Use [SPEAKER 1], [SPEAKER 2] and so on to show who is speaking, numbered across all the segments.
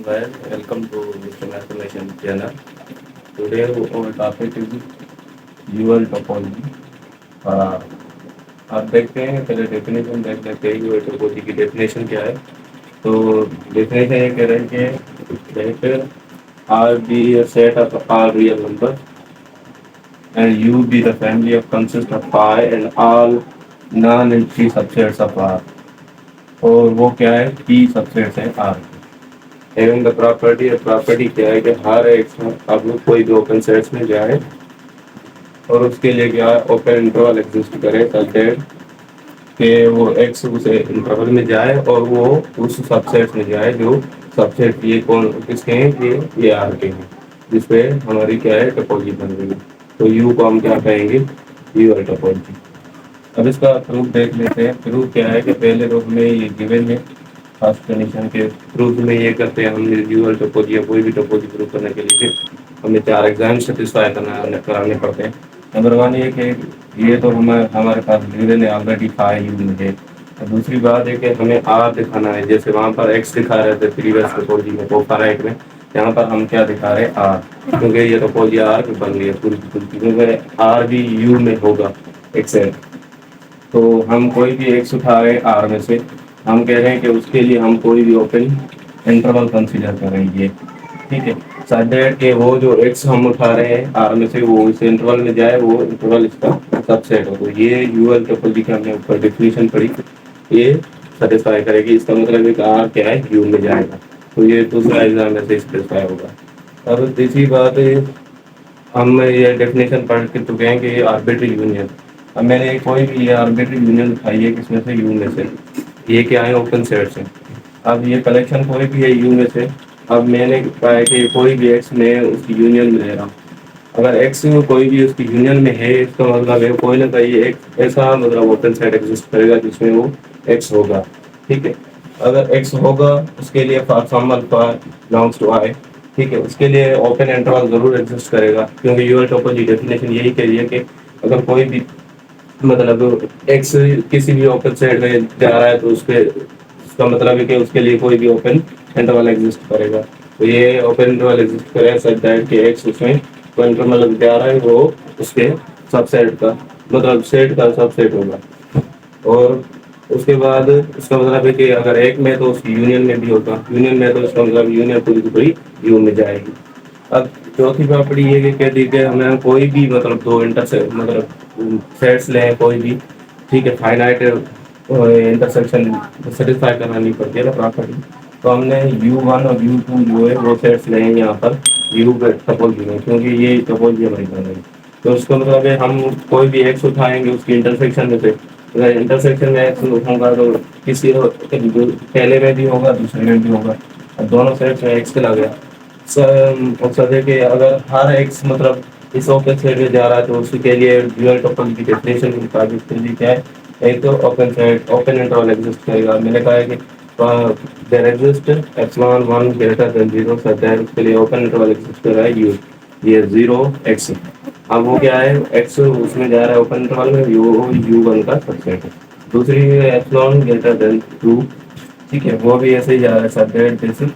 [SPEAKER 1] Well, welcome to Mr. Mathematics channel. Today our topic is UL topology. Uh, आप देखते हैं पहले definition देख लेते हैं यूएल टोपोलॉजी की डेफिनेशन क्या है। तो डेफिनेशन ये कह रहे हैं कि let R be a set of R real numbers and U be the family of consist of phi and all non-empty subsets of R। और वो क्या है, P सबसेट्स है R। एवं द प्रॉपर्टी क्या है कि हर एक अब कोई भी ओपन सेट्स में जाए और उसके लिए क्या ओपन इंटरवल एग्जिस्ट करे सच दैट कि वो एक्स उस इंटरवल में जाए और वो उस सबसेट में जाए जो सबसेट ये कौन किसके हैं, ये आर के हैं, जिसपे हमारी क्या है टोपोलॉजी बन रही है। तो यू को हम क्या कहेंगे, यू आर टोपोलॉजी। अब इसका प्रूफ देख लेते हैं। प्रूफ क्या है कि पहले तो हमें ये गिवन है फर्स्ट कंडीशन के प्रूफ में ये करते हैं हमने ड्यूअल टोपोलॉजी या कोई भी टोपोलॉजी प्रूफ करने के लिए हमें 4 एग्जाम सेटिस्फाई कराने पड़ते हैं। नंबर 1 ये कि ये तो हमारे पास गिवन है ऑलरेडी फाइव यू में है। और दूसरी बात है कि हमें आर दिखाना है, जैसे वहाँ पर एक्स दिखा रहे थे प्रीवियस टोपोलॉजी में कोफाराइट में, यहाँ पर हम क्या दिखा रहे हैं आर, क्योंकि ये टोपोलॉजी आर की बन रही है पूरी की पूरी, क्योंकि आर भी यू में होगा एक्सेप्ट। तो हम कोई भी एक्स उठा रहे हैं आर में से, हम कह रहे हैं कि उसके लिए हम कोई भी ओपन इंटरवल कंसीडर करेंगे, ठीक है। सच के वो जो एक्स हम उठा रहे हैं आर में से वो इस इंटरवल में जाए, वो इंटरवल इसका सबसेट हो। तो ये यूएल टोपोलॉजी की हमने ऊपर डेफिनेशन पढ़ी, ये सेटिस्फाई करेगी। इसका मतलब है कि आर क्या है, यू में जाएगा। तो ये दूसरा एग्जाम में से सेटिस्फाई होगा। अब तीसरी बात है, हम ये डेफिनेशन पढ़ के चुके हैं कि ये आर्बिट्री यूनियन। अब मैंने कोई भी ये आर्बिट्री यूनियन दिखाई है किसमें से, यू में से। ये क्या है, ओपन सेट से। अब ये कलेक्शन कोई भी है यू में से। अब मैंने कहा है कि कोई भी एक्स में उसकी यूनियन में ले रहा हूँ। अगर एक्स कोई भी उसकी यूनियन में है, इसका मतलब है कोई ना कोई एक ऐसा मतलब ओपन सेट एग्जिस्ट करेगा जिसमें वो एक्स होगा, ठीक है। अगर एक्स होगा उसके लिए for some alpha belongs to I, ठीक है, उसके लिए ओपन इंटरवल जरूर एग्जिस्ट करेगा, क्योंकि यूएल टोपोलॉजी डेफिनेशन यही कह रही है कि अगर कोई भी मतलब एक्स किसी भी ओपन सेट में जा रहा है तो उसके उसका मतलब है कि उसके लिए कोई भी ओपन इंटरवल एग्जिस्ट करेगा। तो ये ओपन इंटरवल एग्जिस्ट करेगा सच दैट कि एक्स उसमें कोई इंटरवल जा रहा है वो उसके सबसेट का मतलब सेट का सबसेट होगा। और उसके बाद उसका मतलब है कि अगर एक में तो उसकी यूनियन में भी होगा, यूनियन में तो उसका मतलब यूनियन पूरी की पूरी यू में जाएगी। अब चौथी प्रॉपर्टी ये कि कह दी कि हमें कोई भी मतलब दो इंटरसेक्ट मतलब सेट्स लें कोई भी, ठीक है, फाइनाइट इंटरसेक्शन सेटिस्फाई करानी पड़ती है ना प्रॉपर्टी। तो हमने U1 और U2 जो है वो सेट्स ले हैं यहाँ पर यू टोपोलॉजी में, क्योंकि ये टोपोलॉजी हमारी बन रही है। तो उसका मतलब है हम कोई भी एक्स उठाएंगे उसकी इंटरसेक्शन में से, अगर इंटरसेक्शन में एक्स होगा तो किसी पहले में भी होगा दूसरे में भी होगा, और दोनों सेट्स में एक्स चला गया। मकसद है कि अगर हर एक्स मतलब इस ओपन सेट में जा रहा है तो उसके लिए ड्यूअल टोपोलॉजी की डेफिनेशन के मुताबिक के लिए क्या है, एक तो open set open interval exist करेगा। मैंने कहा है कि there exist epsilon 1 greater than 0 such that उसके लिए ओपन इंटरवल एग्जिस्ट कर रहा है यू, ये 0 एक्स। अब वो क्या है, एक्स उसमें जा रहा है ओपन इंटरवल में, U1 का सबसेट है। दूसरी एप्सिलॉन ग्रेटर देन 2, ठीक है, वो भी ऐसे ही जा रहा है सच दैट जैसे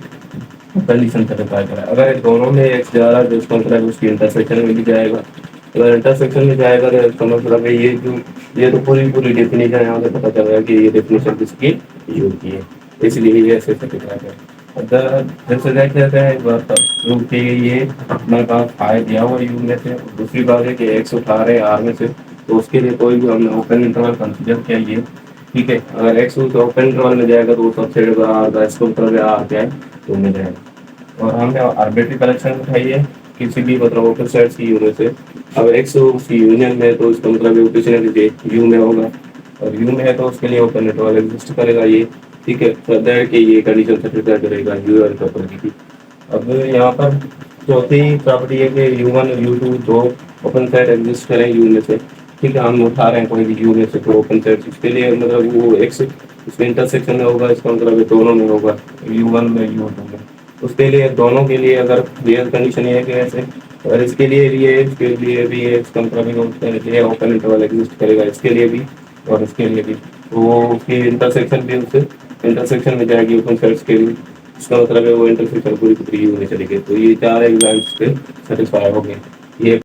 [SPEAKER 1] कंडीशन सेटिस्फाई करा। अगर दोनों में एक्स जा रहा है तो इसका मतलब उसकी इंटरसेक्शन में भी जाएगा। अगर इंटरसेक्शन में जाएगा तो इसका मतलब है ये तो पूरी डेफिनेशन यहाँ से पता चल रहा है कि ये डेफिनेशन किसकी, यू की है, इसलिए ये ऐसे सेटिस्फाई कर। जैसे देख लेते हैं एक बार प्रूव की गई ये हमारे पास फाइव दिया हुआ यू में से। दूसरी बात है कि एक्स उठा रहे हैं आर में से, तो उसके लिए कोई भी हमने ओपन इंटरवल कंसिडर किया ये, ठीक है। अगर एक्स ओपन इंटरवल में जाएगा तो वो सबसे आर का इसको आर क्या है, टू में जाएगा। और हमने आर्बिट्री कलेक्शन उठाई है किसी भी मतलब ओपन सेट्स की यू में से। अब एक्स उसकी यूनियन में तो इसका मतलब है वो किसी न किसी यू में होगा, और यू में है तो उसके लिए ओपन इंटरवल एग्जिस्ट करेगा ये, ठीक है। श्रद्धा है कि ये कंडीशन सेटिस्फाई करेगा यू और प्रॉपर्टी की। अब यहाँ पर चौथी प्रॉपर्टी है कि U1 और U2 दो ओपन सेट एग्जिस्ट करें यू में से, ठीक है। हम उठा रहे हैं कोई भी यू में से तो ओपन सेट, इसके लिए मतलब वो एक्स इसमें इंटरसेक्शन में होगा, इसका मतलब दोनों में होगा U1 में U2 में। उसके लिए दोनों के लिए अगर रियल कंडीशन ये है कि ऐसे, और इसके लिए भी है इसके लिए भी है, इसका मतलब है ओपन इंटरवल एग्जिस्ट करेगा इसके लिए भी और इसके लिए भी। तो वो उसकी इंटरसेक्शन भी उससे इंटरसेक्शन में जाएगी ओपन सेट्स के लिए, इसका मतलब है वो इंटरसेक्शन पूरी की पूरी यू में चली गई, तो ये 4 एग्जाम्स पे सेटिस्फाई हो गए। ये